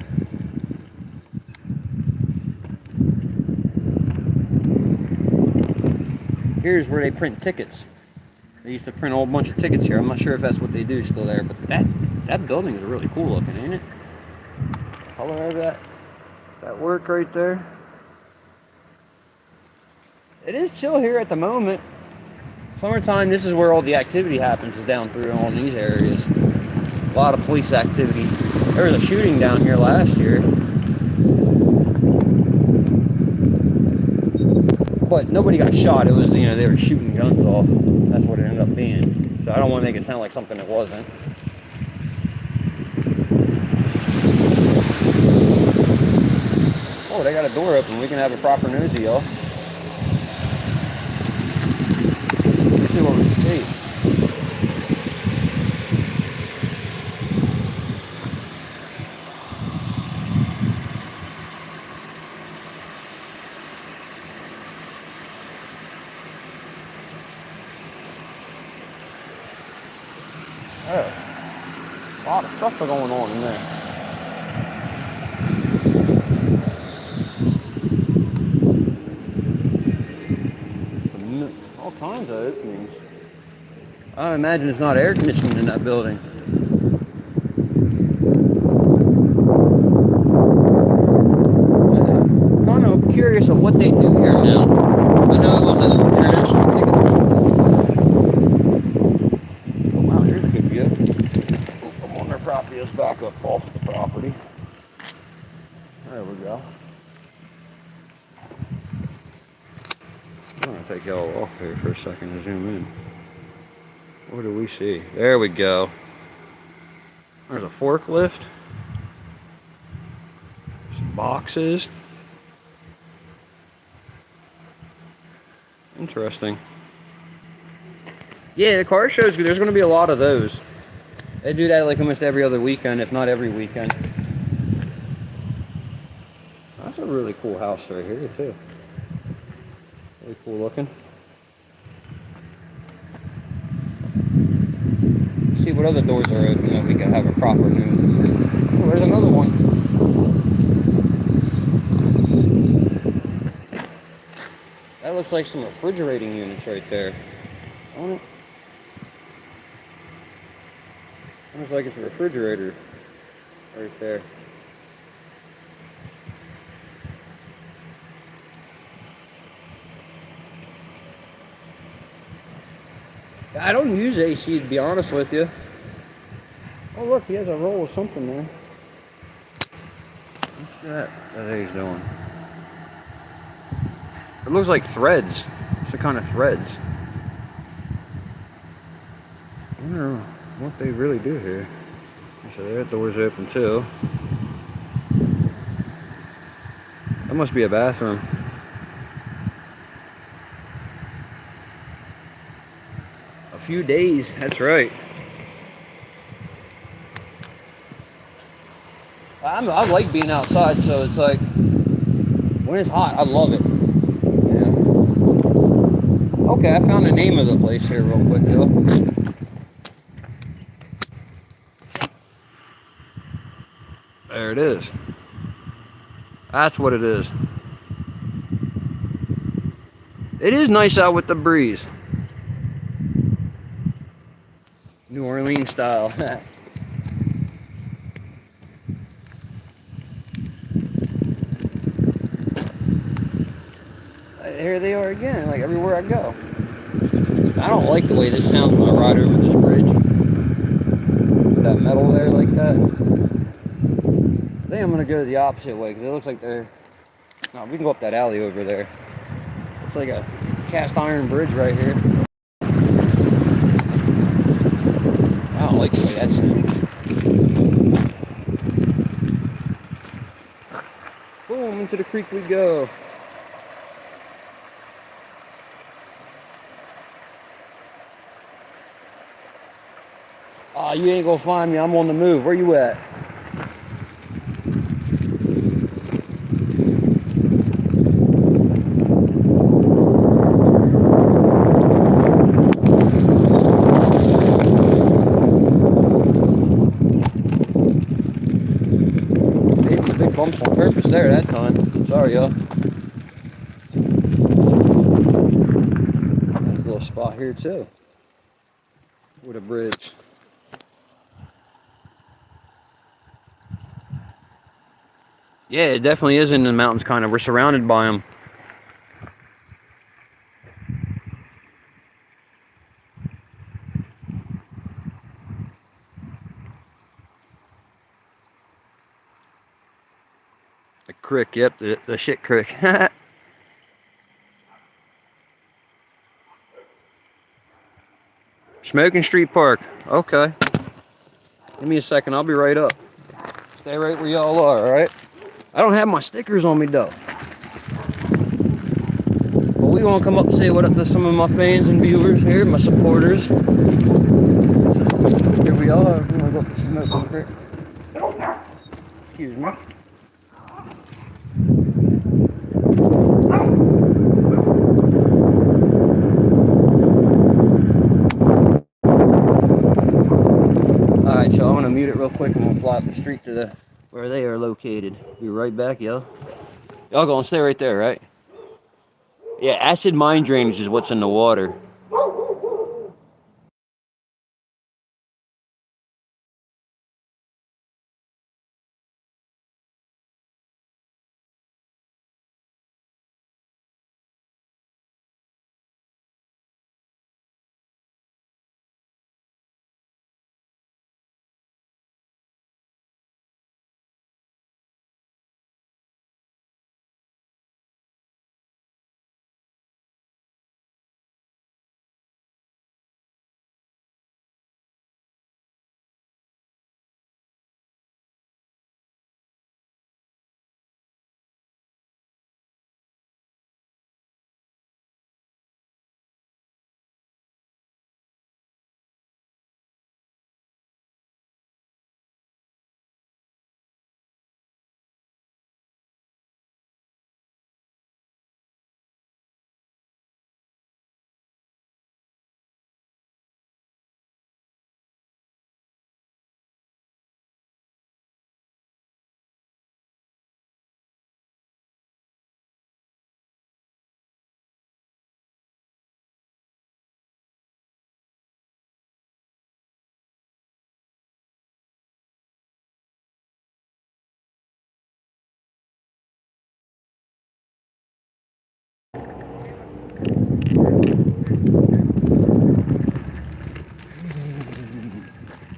Here's where they print tickets. They used to print a whole bunch of tickets here. I'm not sure if that's what they do still there, but that building is really cool looking, ain't it? Color of that work right there. It is chill here at the moment. Summertime, this is where all the activity happens, is down through all these areas. A lot of police activity. There was a shooting down here last year. But nobody got shot. It was, you know, they were shooting guns off. That's what it ended up being. So I don't want to make it sound like something it wasn't. Oh, they got a door open. We can have a proper nosy, y'all. Let's see what we can see. Oh, a lot of stuff going on in there. All kinds of openings. I imagine it's not air conditioning in that building. I'm kind of curious of what they do here now. I know it was an international ticket. Oh wow, here's a good view. Oh, I'm on their property. Let's back up off the property. There we go. I'm going to take y'all off here for a second and zoom in. What do we see? There we go. There's a forklift. Some boxes. Interesting. Yeah, the car shows, there's going to be a lot of those. They do that like almost every other weekend, if not every weekend. That's a really cool house right here, too. Really cool looking. Let's see what other doors are open that we can have a proper news. Oh, there's another one. That looks like some refrigerating units right there. On it. Looks like it's a refrigerator right there. I don't use AC, to be honest with you. Oh look, he has a roll of something there. What's that he's doing? It looks like threads. It's the kind of threads. I wonder what they really do here. So that door's open too. That must be a bathroom. A few days, that's right. I like being outside, so it's like when it's hot, I love it. Yeah. Okay, I found the name of the place here real quick, though. There it is. That's what it is. It is nice out with the breeze. New Orleans style. Here they are again, like everywhere I go. I don't like the way this sounds when I ride over this bridge. That metal there like that. I think I'm gonna go the opposite way because it looks like they're. No, we can go up that alley over there. It's like a cast iron bridge right here. I don't like the way that sounds. Boom, into the creek we go. Aw, you ain't gonna find me. I'm on the move. Where you at? Made the big bumps on purpose there that time. Sorry, y'all. There's a little spot here too. with a bridge. Yeah, it definitely is in the mountains, kind of. We're surrounded by them. The creek, yep, the shit creek. Smoking Street Park. Okay. Give me a second, I'll be right up. Stay right where y'all are, alright? I don't have my stickers on me though. But we want to come up and say what up to some of my fans and viewers here, my supporters. So, here we are. We're gonna go up to Smoking Creek. Excuse me. Alright, y'all, I'm gonna mute it real quick and we'll fly up the street to where they are located. Be right back, y'all. Y'all gonna stay right there, right? Yeah, acid mine drainage is what's in the water.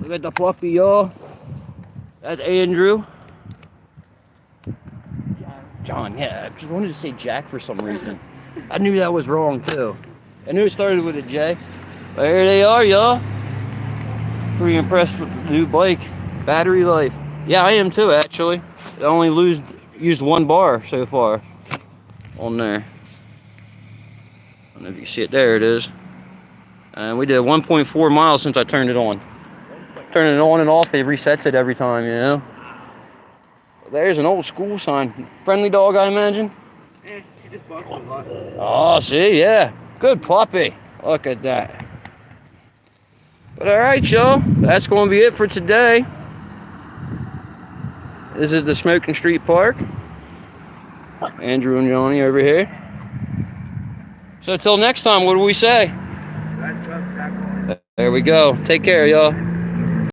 Look at the puppy, y'all. That's Andrew. John, yeah. I just wanted to say Jack for some reason. I knew that was wrong, too. I knew it started with a J. But here they are, y'all. Pretty impressed with the new bike. Battery life. Yeah, I am, too, actually. I only used one bar so far on there. I don't know if you can see it. There it is. And we did 1.4 miles since I turned it on. Turning it on and off, it resets it every time, you know. There's an old school sign. Friendly dog, I imagine. Yeah, she just barks a lot. Oh, see, yeah. Good puppy. Look at that. But all right, y'all. That's going to be it for today. This is the Smoking Street Park. Andrew and Johnny over here. So until next time, what do we say? There we go. Take care, y'all.